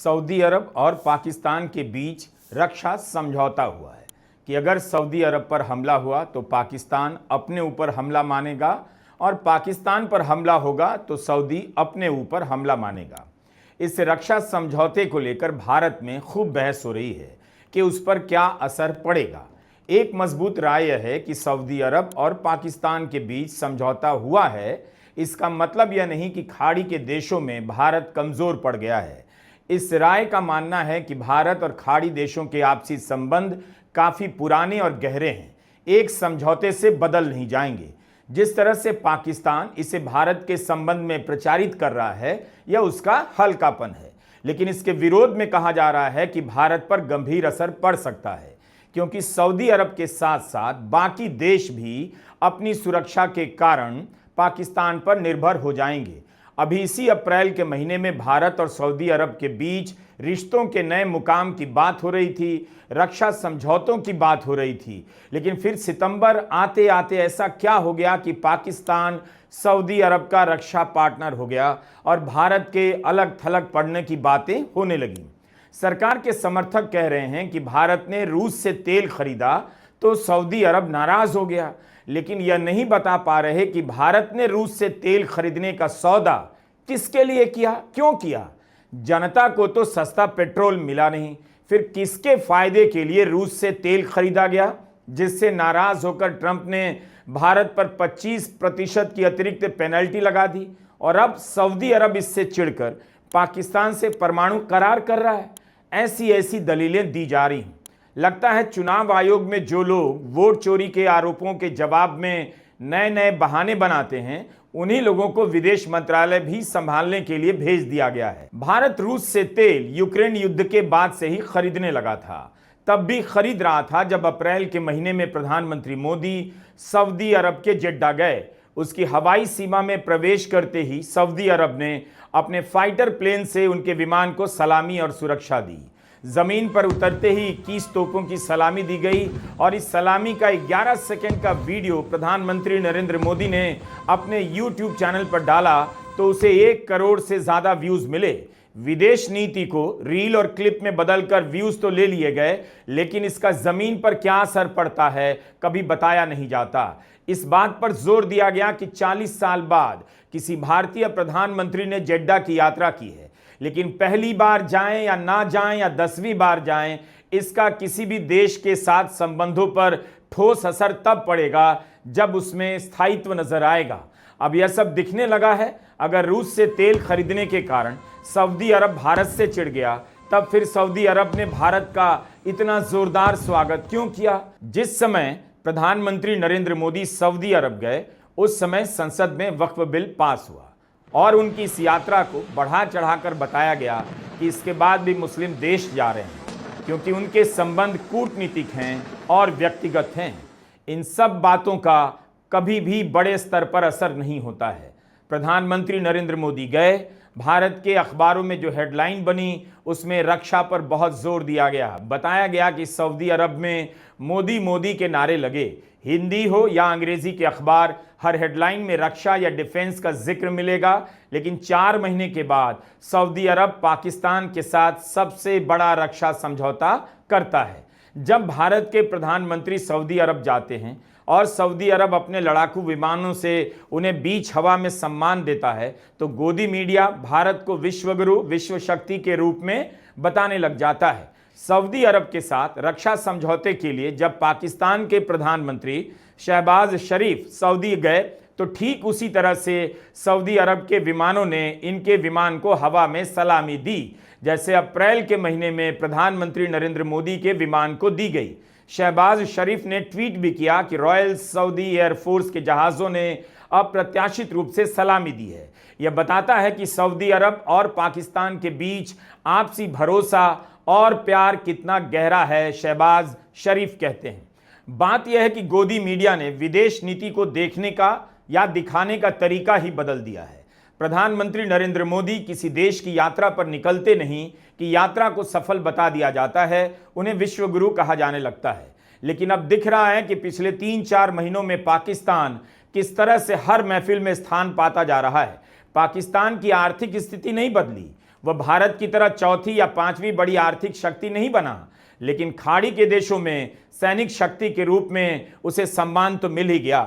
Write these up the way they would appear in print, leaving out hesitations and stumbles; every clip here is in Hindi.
सऊदी अरब और पाकिस्तान के बीच रक्षा समझौता हुआ है कि अगर सऊदी अरब पर हमला हुआ तो पाकिस्तान अपने ऊपर हमला मानेगा और पाकिस्तान पर हमला होगा तो सऊदी अपने ऊपर हमला मानेगा। इस रक्षा समझौते को लेकर भारत में खूब बहस हो रही है कि उस पर क्या असर पड़ेगा। एक मजबूत राय यह है कि सऊदी अरब और पाकिस्तान के बीच समझौता हुआ है, इसका मतलब यह नहीं कि खाड़ी के देशों में भारत कमजोर पड़ गया है। इस राय का मानना है कि भारत और खाड़ी देशों के आपसी संबंध काफी पुराने और गहरे हैं, एक समझौते से बदल नहीं जाएंगे। जिस तरह से पाकिस्तान इसे भारत के संबंध में प्रचारित कर रहा है, यह उसका हल्कापन है, लेकिन इसके विरोध में कहा जा रहा है कि भारत पर गंभीर असर पड़ सकता है, क्योंकि सऊदी अरब के साथ साथ बाकी देश भी अपनी सुरक्षा के कारण पाकिस्तान पर निर्भर हो जाएंगे। अभी इसी अप्रैल के महीने में भारत और सऊदी अरब के बीच रिश्तों के नए मुकाम की बात हो रही थी, रक्षा समझौतों की बात हो रही थी, लेकिन फिर सितंबर आते आते ऐसा क्या हो गया कि पाकिस्तान सऊदी अरब का रक्षा पार्टनर हो गया और भारत के अलग थलग पड़ने की बातें होने लगी। सरकार के समर्थक कह रहे हैं कि भारत ने रूस से तेल खरीदा तो सऊदी अरब नाराज हो गया, लेकिन यह नहीं बता पा रहे कि भारत ने रूस से तेल खरीदने का सौदा किसके लिए किया, क्यों किया। जनता को तो सस्ता पेट्रोल मिला नहीं, फिर किसके फायदे के लिए रूस से तेल खरीदा गया, जिससे नाराज होकर ट्रंप ने भारत पर 25% की अतिरिक्त पेनल्टी लगा दी और अब सऊदी अरब इससे चिढ़कर पाकिस्तान से परमाणु करार कर रहा है। ऐसी ऐसी दलीलें दी जा रही हैं। लगता है चुनाव आयोग में जो लोग वोट चोरी के आरोपों के जवाब में नए नए बहाने बनाते हैं, उन्हीं लोगों को विदेश मंत्रालय भी संभालने के लिए भेज दिया गया है। भारत रूस से तेल यूक्रेन युद्ध के बाद से ही खरीदने लगा था, तब भी खरीद रहा था जब अप्रैल के महीने में प्रधानमंत्री मोदी सऊदी अरब के जेड्डा गए। उसकी हवाई सीमा में प्रवेश करते ही सऊदी अरब ने अपने फाइटर प्लेन से उनके विमान को सलामी और सुरक्षा दी। जमीन पर उतरते ही 21 तोपों की सलामी दी गई और इस सलामी का 11 सेकंड का वीडियो प्रधानमंत्री नरेंद्र मोदी ने अपने YouTube चैनल पर डाला तो उसे 1 करोड़ से ज्यादा व्यूज मिले। विदेश नीति को रील और क्लिप में बदलकर व्यूज तो ले लिए गए, लेकिन इसका जमीन पर क्या असर पड़ता है कभी बताया नहीं जाता। इस बात पर जोर दिया गया कि 40 साल बाद किसी भारतीय प्रधानमंत्री ने जेड्डा की यात्रा की है, लेकिन पहली बार जाएं या ना जाएं या 10वीं बार जाएं, इसका किसी भी देश के साथ संबंधों पर ठोस असर तब पड़ेगा जब उसमें स्थायित्व नजर आएगा। अब यह सब दिखने लगा है। अगर रूस से तेल खरीदने के कारण सऊदी अरब भारत से चिढ़ गया, तब फिर सऊदी अरब ने भारत का इतना जोरदार स्वागत क्यों किया। जिस समय प्रधानमंत्री नरेंद्र मोदी सऊदी अरब गए, उस समय संसद में वक्फ बिल पास हुआ और उनकी इस यात्रा को बढ़ा चढ़ाकर बताया गया कि इसके बाद भी मुस्लिम देश जा रहे हैं, क्योंकि उनके संबंध कूटनीतिक हैं और व्यक्तिगत हैं। इन सब बातों का कभी भी बड़े स्तर पर असर नहीं होता है। प्रधानमंत्री नरेंद्र मोदी गए, भारत के अखबारों में जो हेडलाइन बनी उसमें रक्षा पर बहुत जोर दिया गया। बताया गया कि सऊदी अरब में मोदी मोदी के नारे लगे। हिंदी हो या अंग्रेजी के अखबार, हर हेडलाइन में रक्षा या डिफेंस का जिक्र मिलेगा। लेकिन 4 महीने के बाद सऊदी अरब पाकिस्तान के साथ सबसे बड़ा रक्षा समझौता करता है। जब भारत के प्रधानमंत्री सऊदी अरब जाते हैं और सऊदी अरब अपने लड़ाकू विमानों से उन्हें बीच हवा में सम्मान देता है, तो गोदी मीडिया भारत को विश्वगुरु, विश्व शक्ति के रूप में बताने लग जाता है। सऊदी अरब के साथ रक्षा समझौते के लिए जब पाकिस्तान के प्रधानमंत्री शहबाज शरीफ सऊदी गए, तो ठीक उसी तरह से सऊदी अरब के विमानों ने इनके विमान को हवा में सलामी दी, जैसे अप्रैल के महीने में प्रधानमंत्री नरेंद्र मोदी के विमान को दी गई। शहबाज शरीफ ने ट्वीट भी किया कि रॉयल सऊदी एयरफोर्स के जहाज़ों ने अप्रत्याशित रूप से सलामी दी है। यह बताता है कि सऊदी अरब और पाकिस्तान के बीच आपसी भरोसा और प्यार कितना गहरा है, शहबाज शरीफ कहते हैं। बात यह है कि गोदी मीडिया ने विदेश नीति को देखने का या दिखाने का तरीका ही बदल दिया है। प्रधानमंत्री नरेंद्र मोदी किसी देश की यात्रा पर निकलते नहीं कि यात्रा को सफल बता दिया जाता है, उन्हें विश्वगुरु कहा जाने लगता है। लेकिन अब दिख रहा है कि पिछले 3-4 महीनों में पाकिस्तान किस तरह से हर महफिल में स्थान पाता जा रहा है। पाकिस्तान की आर्थिक स्थिति नहीं बदली, वह भारत की तरह चौथी या पांचवी बड़ी आर्थिक शक्ति नहीं बना, लेकिन खाड़ी के देशों में सैनिक शक्ति के रूप में उसे सम्मान तो मिल ही गया।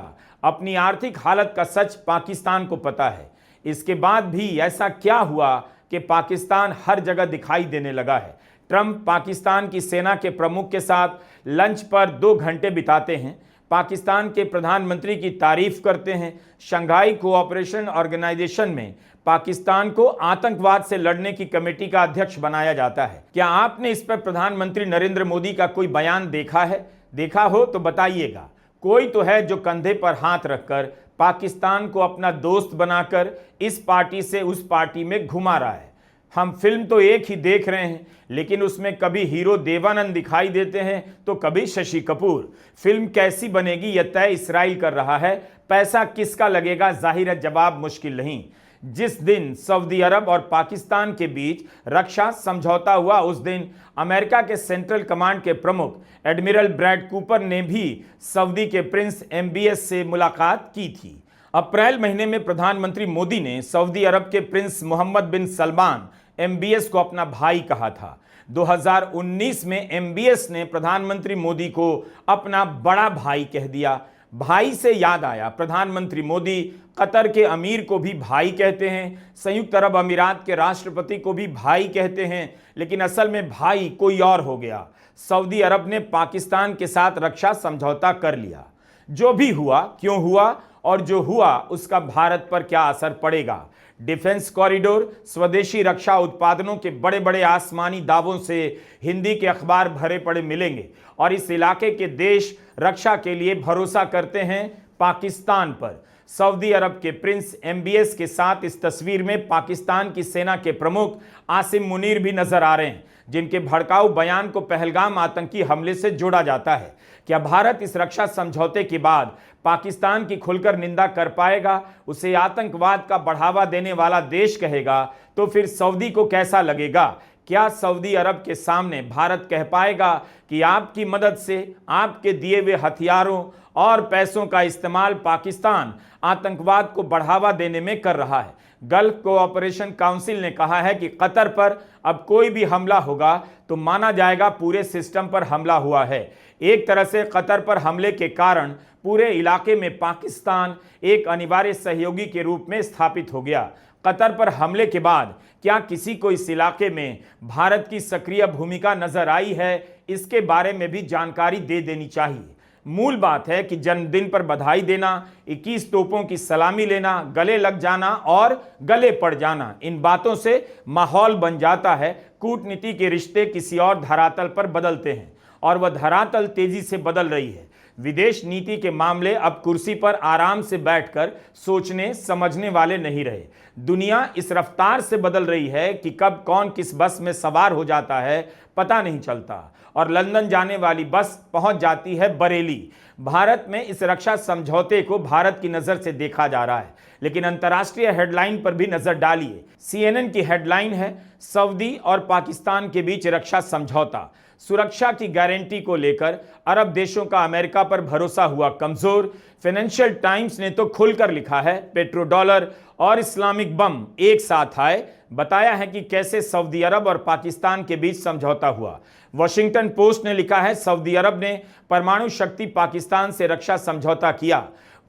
अपनी आर्थिक हालत का सच पाकिस्तान को पता है। इसके बाद भी ऐसा क्या हुआ कि पाकिस्तान हर जगह दिखाई देने लगा है। ट्रंप पाकिस्तान की सेना के प्रमुख के साथ लंच पर 2 घंटे बिताते हैं, पाकिस्तान के प्रधानमंत्री की तारीफ करते हैं, शंघाई कोऑपरेशन ऑर्गेनाइजेशन में पाकिस्तान को आतंकवाद से लड़ने की कमेटी का अध्यक्ष बनाया जाता है। क्या आपने इस पर प्रधानमंत्री नरेंद्र मोदी का कोई बयान देखा है? देखा हो तो बताइएगा। कोई तो है जो कंधे पर हाथ रखकर पाकिस्तान को अपना दोस्त बनाकर इस पार्टी से उस पार्टी में घुमा रहा है। हम फिल्म तो एक ही देख रहे हैं, लेकिन उसमें कभी हीरो देवानंद दिखाई देते हैं तो कभी शशि कपूर। फिल्म कैसी बनेगी यह तय इस्राइल कर रहा है, पैसा किसका लगेगा जाहिर है जवाब मुश्किल नहीं। जिस दिन सऊदी अरब और पाकिस्तान के बीच रक्षा समझौता हुआ उस दिन अमेरिका के सेंट्रल कमांड के प्रमुख एडमिरल ब्रैड कूपर ने भी सऊदी के प्रिंस MBS से मुलाकात की थी। अप्रैल महीने में प्रधानमंत्री मोदी ने सऊदी अरब के प्रिंस मोहम्मद बिन सलमान MBS को अपना भाई कहा था। 2019 में MBS ने प्रधानमंत्री मोदी को अपना बड़ा भाई कह दिया। भाई से याद आया, प्रधानमंत्री मोदी कतर के अमीर को भी भाई कहते हैं, संयुक्त अरब अमीरात के राष्ट्रपति को भी भाई कहते हैं, लेकिन असल में भाई कोई और हो गया। सऊदी अरब ने पाकिस्तान के साथ रक्षा समझौता कर लिया। जो भी हुआ, क्यों हुआ और जो हुआ उसका भारत पर क्या असर पड़ेगा? डिफेंस कॉरिडोर, स्वदेशी रक्षा उत्पादनों के बड़े बड़े आसमानी दावों से हिंदी के अखबार भरे पड़े मिलेंगे और इस इलाके के देश रक्षा के लिए भरोसा करते हैं पाकिस्तान पर। सऊदी अरब के प्रिंस MBS के साथ इस तस्वीर में पाकिस्तान की सेना के प्रमुख आसिम मुनीर भी नजर आ रहे हैं, जिनके भड़काऊ बयान को पहलगाम आतंकी हमले से जोड़ा जाता है। क्या भारत इस रक्षा समझौते के बाद पाकिस्तान की खुलकर निंदा कर पाएगा, उसे आतंकवाद का बढ़ावा देने वाला देश कहेगा? तो फिर सऊदी को कैसा लगेगा? क्या सऊदी अरब के सामने भारत कह पाएगा कि आपकी मदद से, आपके दिए हुए हथियारों और पैसों का इस्तेमाल पाकिस्तान आतंकवाद को बढ़ावा देने में कर रहा है? गल्फ कोऑपरेशन काउंसिल ने कहा है कि कतर पर अब कोई भी हमला होगा तो माना जाएगा पूरे सिस्टम पर हमला हुआ है। एक तरह से कतर पर हमले के कारण पूरे इलाके में पाकिस्तान एक अनिवार्य सहयोगी के रूप में स्थापित हो गया। कतर पर हमले के बाद क्या किसी को इस इलाके में भारत की सक्रिय भूमिका नजर आई है? इसके बारे में भी जानकारी दे देनी चाहिए। मूल बात है कि जन्मदिन पर बधाई देना, 21 तोपों की सलामी लेना, गले लग जाना और गले पड़ जाना, इन बातों से माहौल बन जाता है। कूटनीति के रिश्ते किसी और धरातल पर बदलते हैं और वह धरातल तेजी से बदल रही है। विदेश नीति के मामले अब कुर्सी पर आराम से बैठकर सोचने समझने वाले नहीं रहे। दुनिया इस रफ्तार से बदल रही है कि कब कौन किस बस में सवार हो जाता है पता नहीं चलता और लंदन जाने वाली बस पहुंच जाती है बरेली। भारत में इस रक्षा समझौते को भारत की नजर से देखा जा रहा है, लेकिन अंतर्राष्ट्रीय हेडलाइन पर भी नजर डालिए। CNN की हेडलाइन है, सऊदी और पाकिस्तान के बीच रक्षा समझौता, सुरक्षा की गारंटी को लेकर अरब देशों का अमेरिका पर भरोसा हुआ कमजोर। फाइनेंशियल टाइम्स ने तो खुलकर लिखा है, पेट्रो डॉलर और इस्लामिक बम एक साथ आए। बताया है कि कैसे सऊदी अरब और पाकिस्तान के बीच समझौता हुआ। वॉशिंगटन पोस्ट ने लिखा है, सऊदी अरब ने परमाणु शक्ति पाकिस्तान से रक्षा समझौता किया।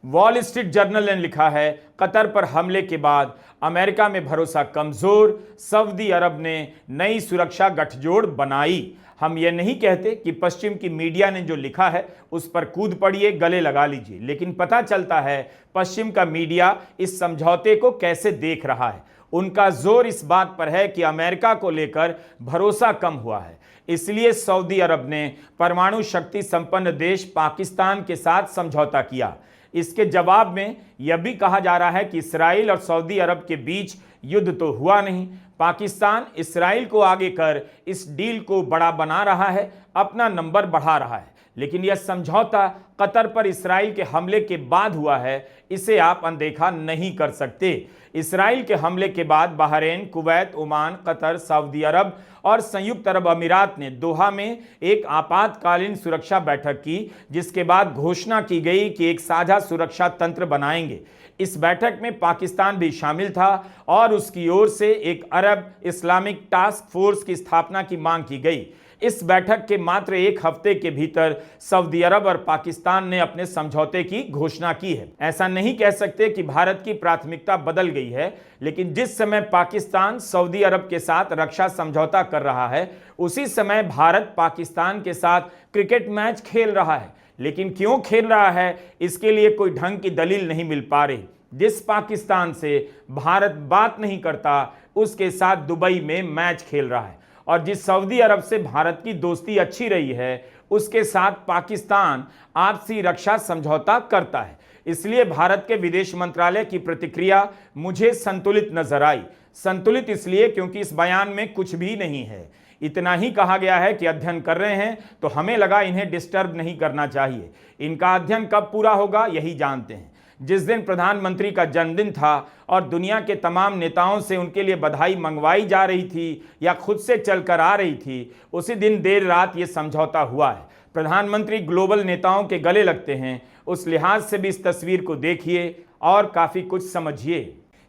वॉल स्ट्रीट जर्नल ने लिखा है, कतर पर हमले के बाद अमेरिका में भरोसा कमजोर, सऊदी अरब ने नई सुरक्षा गठजोड़ बनाई। हम ये नहीं कहते कि पश्चिम की मीडिया ने जो लिखा है उस पर कूद पड़िए, गले लगा लीजिए, लेकिन पता चलता है पश्चिम का मीडिया इस समझौते को कैसे देख रहा है। उनका जोर इस बात पर है कि अमेरिका को लेकर भरोसा कम हुआ है, इसलिए सऊदी अरब ने परमाणु शक्ति संपन्न देश पाकिस्तान के साथ समझौता किया। इसके जवाब में यह भी कहा जा रहा है कि इस्राइल और सऊदी अरब के बीच युद्ध तो हुआ नहीं, पाकिस्तान इस्राइल को आगे कर इस डील को बड़ा बना रहा है, अपना नंबर बढ़ा रहा है। लेकिन यह समझौता कतर पर इसराइल के हमले के बाद हुआ है, इसे आप अनदेखा नहीं कर सकते। इसराइल के हमले के बाद बहरीन, कुवैत, ओमान, कतर, सऊदी अरब और संयुक्त अरब अमीरात ने दोहा में एक आपातकालीन सुरक्षा बैठक की, जिसके बाद घोषणा की गई कि एक साझा सुरक्षा तंत्र बनाएंगे। इस बैठक में पाकिस्तान भी शामिल था और उसकी ओर से एक अरब इस्लामिक टास्क फोर्स की स्थापना की मांग की गई। इस बैठक के मात्र एक हफ्ते के भीतर सऊदी अरब और पाकिस्तान ने अपने समझौते की घोषणा की है। ऐसा नहीं कह सकते कि भारत की प्राथमिकता बदल गई है, लेकिन जिस समय पाकिस्तान सऊदी अरब के साथ रक्षा समझौता कर रहा है, उसी समय भारत पाकिस्तान के साथ क्रिकेट मैच खेल रहा है। लेकिन क्यों खेल रहा है, इसके लिए कोई ढंग की दलील नहीं मिल पा रही। जिस पाकिस्तान से भारत बात नहीं करता, उसके साथ दुबई में मैच खेल रहा है, और जिस सऊदी अरब से भारत की दोस्ती अच्छी रही है, उसके साथ पाकिस्तान आपसी रक्षा समझौता करता है। इसलिए भारत के विदेश मंत्रालय की प्रतिक्रिया मुझे संतुलित नजर आई। संतुलित इसलिए क्योंकि इस बयान में कुछ भी नहीं है। इतना ही कहा गया है कि अध्ययन कर रहे हैं, तो हमें लगा इन्हें डिस्टर्ब नहीं करना चाहिए। इनका अध्ययन कब पूरा होगा यही जानते हैं। जिस दिन प्रधानमंत्री का जन्मदिन था और दुनिया के तमाम नेताओं से उनके लिए बधाई मंगवाई जा रही थी या खुद से चलकर आ रही थी, उसी दिन देर रात ये समझौता हुआ है। प्रधानमंत्री ग्लोबल नेताओं के गले लगते हैं, उस लिहाज से भी इस तस्वीर को देखिए और काफी कुछ समझिए।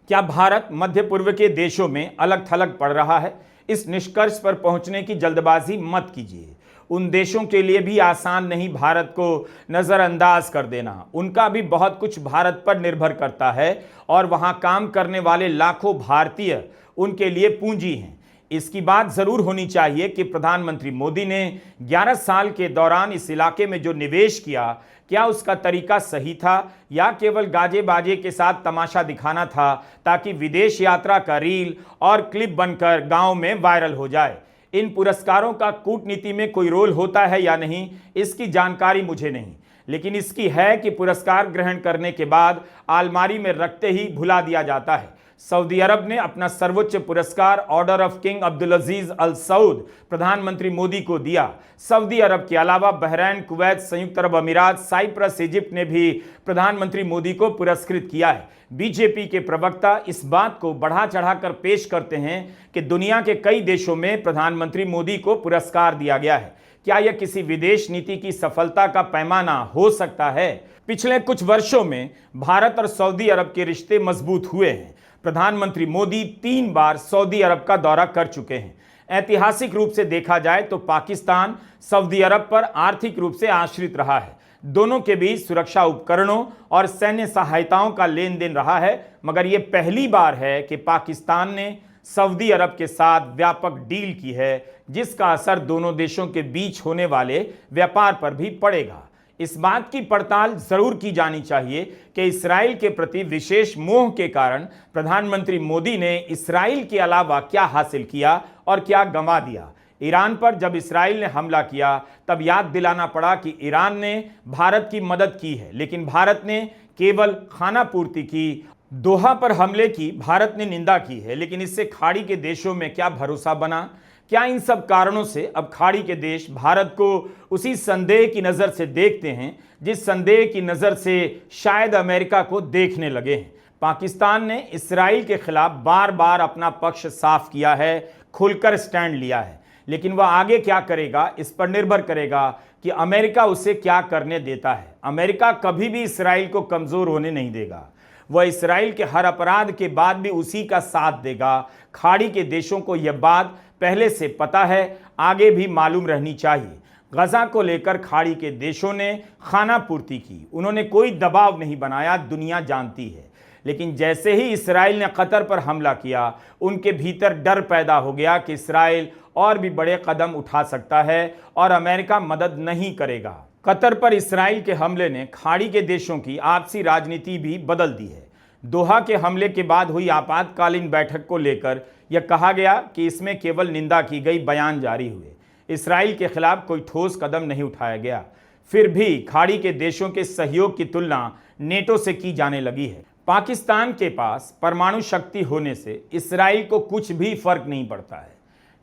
क्या भारत मध्य पूर्व के देशों में अलग थलग पड़ रहा है? इस निष्कर्ष पर पहुंचने की जल्दबाजी मत कीजिए। उन देशों के लिए भी आसान नहीं भारत को नज़रअंदाज कर देना। उनका भी बहुत कुछ भारत पर निर्भर करता है और वहां काम करने वाले लाखों भारतीय उनके लिए पूंजी हैं। इसकी बात जरूर होनी चाहिए कि प्रधानमंत्री मोदी ने 11 साल के दौरान इस इलाके में जो निवेश किया, क्या उसका तरीका सही था या केवल गाजे बाजे के साथ तमाशा दिखाना था ताकि विदेश यात्रा का रील और क्लिप बनकर गांव में वायरल हो जाए। इन पुरस्कारों का कूटनीति में कोई रोल होता है या नहीं, इसकी जानकारी मुझे नहीं, लेकिन इसकी है कि पुरस्कार ग्रहण करने के बाद अलमारी में रखते ही भुला दिया जाता है। सऊदी अरब ने अपना सर्वोच्च पुरस्कार ऑर्डर ऑफ किंग अब्दुल अजीज अल सऊद प्रधानमंत्री मोदी को दिया। सऊदी अरब के अलावा बहरीन, कुवैत, संयुक्त अरब अमीरात, साइप्रस, इजिप्ट ने भी प्रधानमंत्री मोदी को पुरस्कृत किया है। बीजेपी के प्रवक्ता इस बात को बढ़ा चढ़ाकर पेश करते हैं कि दुनिया के कई देशों में प्रधानमंत्री मोदी को पुरस्कार दिया गया है। क्या यह किसी विदेश नीति की सफलता का पैमाना हो सकता है? पिछले कुछ वर्षों में भारत और सऊदी अरब के रिश्ते मजबूत हुए हैं। प्रधानमंत्री मोदी 3 बार सऊदी अरब का दौरा कर चुके हैं। ऐतिहासिक रूप से देखा जाए तो पाकिस्तान सऊदी अरब पर आर्थिक रूप से आश्रित रहा है। दोनों के बीच सुरक्षा उपकरणों और सैन्य सहायताओं का लेन देन रहा है, मगर यह पहली बार है कि पाकिस्तान ने सऊदी अरब के साथ व्यापक डील की है, जिसका असर दोनों देशों के बीच होने वाले व्यापार पर भी पड़ेगा। इस बात की पड़ताल जरूर की जानी चाहिए कि इसराइल के प्रति विशेष मोह के कारण प्रधानमंत्री मोदी ने इसराइल के अलावा क्या हासिल किया और क्या गंवा दिया। ईरान पर जब इसराइल ने हमला किया, तब याद दिलाना पड़ा कि ईरान ने भारत की मदद की है, लेकिन भारत ने केवल खाना पूर्ति की। दोहा पर हमले की भारत ने निंदा की है, लेकिन इससे खाड़ी के देशों में क्या भरोसा बना? क्या इन सब कारणों से अब खाड़ी के देश भारत को उसी संदेह की नज़र से देखते हैं जिस संदेह की नज़र से शायद अमेरिका को देखने लगे हैं? पाकिस्तान ने इसराइल के खिलाफ बार बार अपना पक्ष साफ किया है, खुलकर स्टैंड लिया है, लेकिन वह आगे क्या करेगा इस पर निर्भर करेगा कि अमेरिका उसे क्या करने देता है। अमेरिका कभी भी इसराइल को कमज़ोर होने नहीं देगा। वह इसराइल के हर अपराध के बाद भी उसी का साथ देगा। खाड़ी के देशों को यह बात पहले से पता है, आगे भी मालूम रहनी चाहिए। गजा को लेकर खाड़ी के देशों ने खाना पूर्ति की, उन्होंने कोई दबाव नहीं बनाया, दुनिया जानती है। लेकिन जैसे ही इसराइल ने कतर पर हमला किया, उनके भीतर डर पैदा हो गया कि इसराइल और भी बड़े कदम उठा सकता है और अमेरिका मदद नहीं करेगा। कतर पर इसराइल के हमले ने खाड़ी के देशों की आपसी राजनीति भी बदल दी है। दोहा के हमले के बाद हुई आपातकालीन बैठक को लेकर यह कहा गया कि इसमें केवल निंदा की गई, बयान जारी हुए, इसराइल के खिलाफ कोई ठोस कदम नहीं उठाया गया। फिर भी खाड़ी के देशों के सहयोग की तुलना नेटो से की जाने लगी है। पाकिस्तान के पास परमाणु शक्ति होने से इसराइल को कुछ भी फर्क नहीं पड़ता है।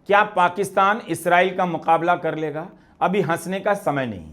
क्या पाकिस्तान इसराइल का मुकाबला कर लेगा? अभी हंसने का समय नहीं।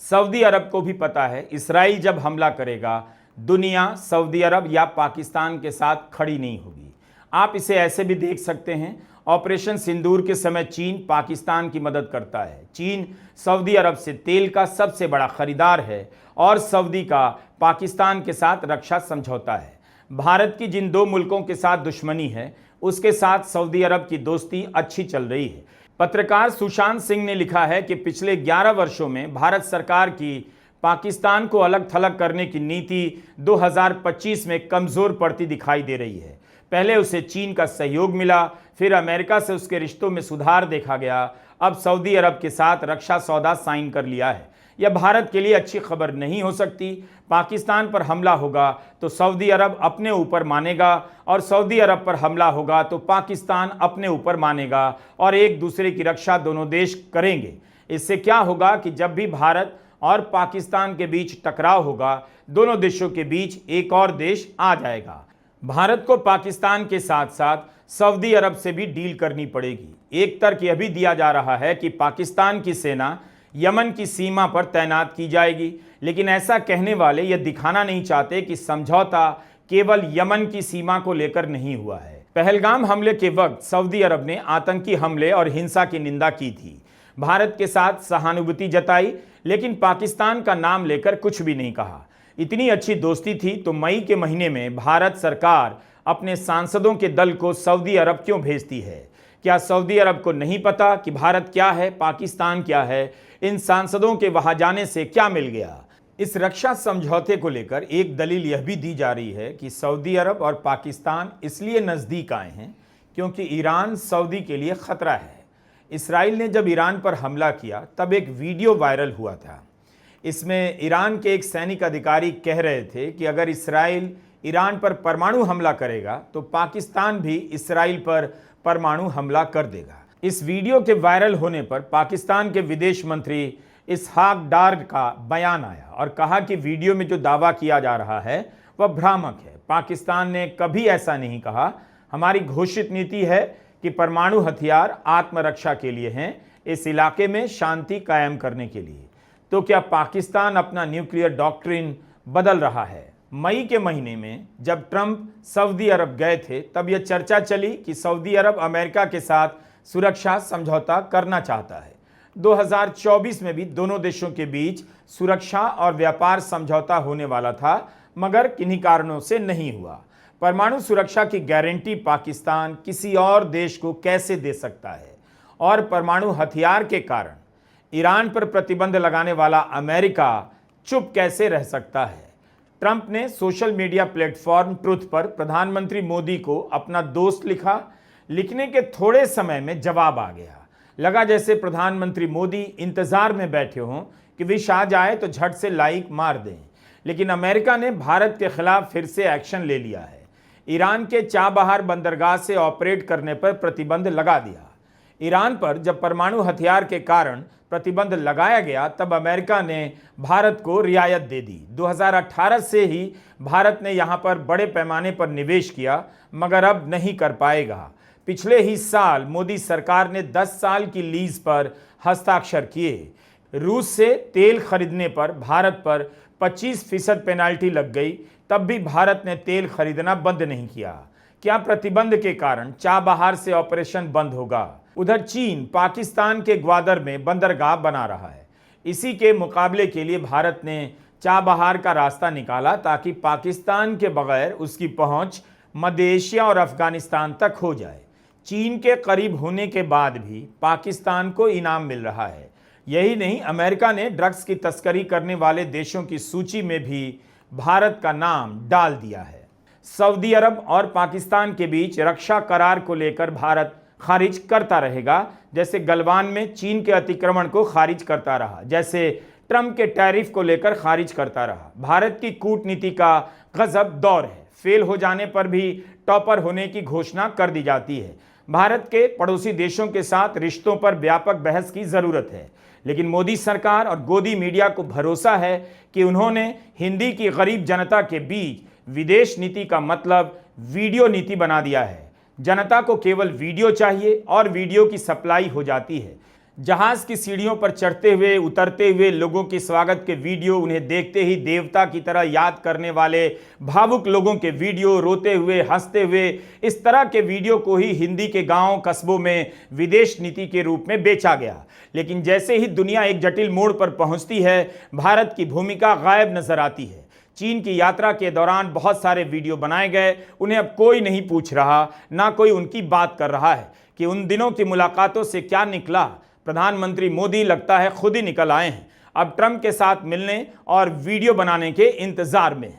सऊदी अरब को भी पता है इसराइल जब हमला करेगा दुनिया सऊदी अरब या पाकिस्तान के साथ खड़ी नहीं होगी। आप इसे ऐसे भी देख सकते हैं, ऑपरेशन सिंदूर के समय चीन पाकिस्तान की मदद करता है। चीन सऊदी अरब से तेल का सबसे बड़ा खरीदार है और सऊदी का पाकिस्तान के साथ रक्षा समझौता है। भारत की जिन दो मुल्कों के साथ दुश्मनी है उसके साथ सऊदी अरब की दोस्ती अच्छी चल रही है। पत्रकार सुशांत सिंह ने लिखा है कि पिछले 11 वर्षों में भारत सरकार की पाकिस्तान को अलग थलग करने की नीति 2025 में कमज़ोर पड़ती दिखाई दे रही है। पहले उसे चीन का सहयोग मिला, फिर अमेरिका से उसके रिश्तों में सुधार देखा गया, अब सऊदी अरब के साथ रक्षा सौदा साइन कर लिया है। यह भारत के लिए अच्छी खबर नहीं हो सकती। पाकिस्तान पर हमला होगा तो सऊदी अरब अपने ऊपर मानेगा और सऊदी अरब पर हमला होगा तो पाकिस्तान अपने ऊपर मानेगा और एक दूसरे की रक्षा दोनों देश करेंगे। इससे क्या होगा कि जब भी भारत और पाकिस्तान के बीच टकराव होगा, दोनों देशों के बीच एक और देश आ जाएगा। भारत को पाकिस्तान के साथ साथ सऊदी अरब से भी डील करनी पड़ेगी। एक तर्क यह भी दिया जा रहा है कि पाकिस्तान की सेना यमन की सीमा पर तैनात की जाएगी, लेकिन ऐसा कहने वाले यह दिखाना नहीं चाहते कि समझौता केवल यमन की सीमा को लेकर नहीं हुआ है। पहलगाम हमले के वक्त सऊदी अरब ने आतंकी हमले और हिंसा की निंदा की थी, भारत के साथ सहानुभूति जताई, लेकिन पाकिस्तान का नाम लेकर कुछ भी नहीं कहा। इतनी अच्छी दोस्ती थी तो मई के महीने में भारत सरकार अपने सांसदों के दल को सऊदी अरब क्यों भेजती है? क्या सऊदी अरब को नहीं पता कि भारत क्या है, पाकिस्तान क्या है? इन सांसदों के वहां जाने से क्या मिल गया? इस रक्षा समझौते को लेकर एक दलील यह भी दी जा रही है कि सऊदी अरब और पाकिस्तान इसलिए नज़दीक आए हैं क्योंकि ईरान सऊदी के लिए खतरा है। इसराइल ने जब ईरान पर हमला किया तब एक वीडियो वायरल हुआ था। इसमें ईरान के एक सैनिक अधिकारी कह रहे थे कि अगर इसराइल ईरान पर परमाणु हमला करेगा तो पाकिस्तान भी इसराइल पर परमाणु हमला कर देगा। इस वीडियो के वायरल होने पर पाकिस्तान के विदेश मंत्री इसहाक डार का बयान आया और कहा कि वीडियो में जो दावा किया जा रहा है वह भ्रामक है। पाकिस्तान ने कभी ऐसा नहीं कहा। हमारी घोषित नीति है कि परमाणु हथियार आत्मरक्षा के लिए हैं, इस इलाके में शांति कायम करने के लिए। तो क्या पाकिस्तान अपना न्यूक्लियर डॉक्ट्रिन बदल रहा है? मई के महीने में जब ट्रंप सऊदी अरब गए थे तब यह चर्चा चली कि सऊदी अरब अमेरिका के साथ सुरक्षा समझौता करना चाहता है। 2024 में भी दोनों देशों के बीच सुरक्षा और व्यापार समझौता होने वाला था, मगर किन्हीं कारणों से नहीं हुआ। परमाणु सुरक्षा की गारंटी पाकिस्तान किसी और देश को कैसे दे सकता है? और परमाणु हथियार के कारण ईरान पर प्रतिबंध लगाने वाला अमेरिका चुप कैसे रह सकता है? ट्रंप ने सोशल मीडिया प्लेटफॉर्म ट्रुथ पर प्रधानमंत्री मोदी को अपना दोस्त लिखा। लिखने के थोड़े समय में जवाब आ गया। लगा जैसे प्रधानमंत्री मोदी इंतजार में बैठे हों कि विश आ जाए तो झट से लाइक मार दें। लेकिन अमेरिका ने भारत के खिलाफ फिर से एक्शन ले लिया है। ईरान के चाबहार बंदरगाह से ऑपरेट करने पर प्रतिबंध लगा दिया। ईरान पर जब परमाणु हथियार के कारण प्रतिबंध लगाया गया तब अमेरिका ने भारत को रियायत दे दी। 2018 से ही भारत ने यहां पर बड़े पैमाने पर निवेश किया, मगर अब नहीं कर पाएगा। पिछले ही साल मोदी सरकार ने 10 साल की लीज पर हस्ताक्षर किए। रूस से तेल खरीदने पर भारत पर 25% पेनाल्टी लग गई, तब भी भारत ने तेल खरीदना बंद नहीं किया। क्या प्रतिबंध के कारण चाबहार से ऑपरेशन बंद होगा? उधर चीन पाकिस्तान के ग्वादर में बंदरगाह बना रहा है। इसी के मुकाबले के लिए भारत ने चाबहार का रास्ता निकाला ताकि पाकिस्तान के बगैर उसकी पहुंच मध्य एशिया और अफगानिस्तान तक हो जाए। चीन के करीब होने के बाद भी पाकिस्तान को इनाम मिल रहा है। यही नहीं, अमेरिका ने ड्रग्स की तस्करी करने वाले देशों की सूची में भी भारत का नाम डाल दिया है। सऊदी अरब और पाकिस्तान के बीच रक्षा करार को लेकर भारत खारिज करता रहेगा, जैसे गलवान में चीन के अतिक्रमण को खारिज करता रहा, जैसे ट्रंप के टैरिफ को लेकर खारिज करता रहा। भारत की कूटनीति का गजब दौर है। फेल हो जाने पर भी टॉपर होने की घोषणा कर दी जाती है। भारत के पड़ोसी देशों के साथ रिश्तों पर व्यापक बहस की जरूरत है, लेकिन मोदी सरकार और गोदी मीडिया को भरोसा है कि उन्होंने हिंदी की गरीब जनता के बीच विदेश नीति का मतलब वीडियो नीति बना दिया है। जनता को केवल वीडियो चाहिए और वीडियो की सप्लाई हो जाती है। जहाज की सीढ़ियों पर चढ़ते हुए उतरते हुए लोगों के स्वागत के वीडियो, उन्हें देखते ही देवता की तरह याद करने वाले भावुक लोगों के वीडियो, रोते हुए हंसते हुए, इस तरह के वीडियो को ही हिंदी के गांव कस्बों में विदेश नीति के रूप में बेचा गया। लेकिन जैसे ही दुनिया एक जटिल मोड़ पर पहुंचती है, भारत की भूमिका गायब नजर आती है। चीन की यात्रा के दौरान बहुत सारे वीडियो बनाए गए, उन्हें अब कोई नहीं पूछ रहा, ना कोई उनकी बात कर रहा है कि उन दिनों की मुलाकातों से क्या निकला। प्रधानमंत्री मोदी लगता है खुद ही निकल आए हैं, अब ट्रंप के साथ मिलने और वीडियो बनाने के इंतजार में।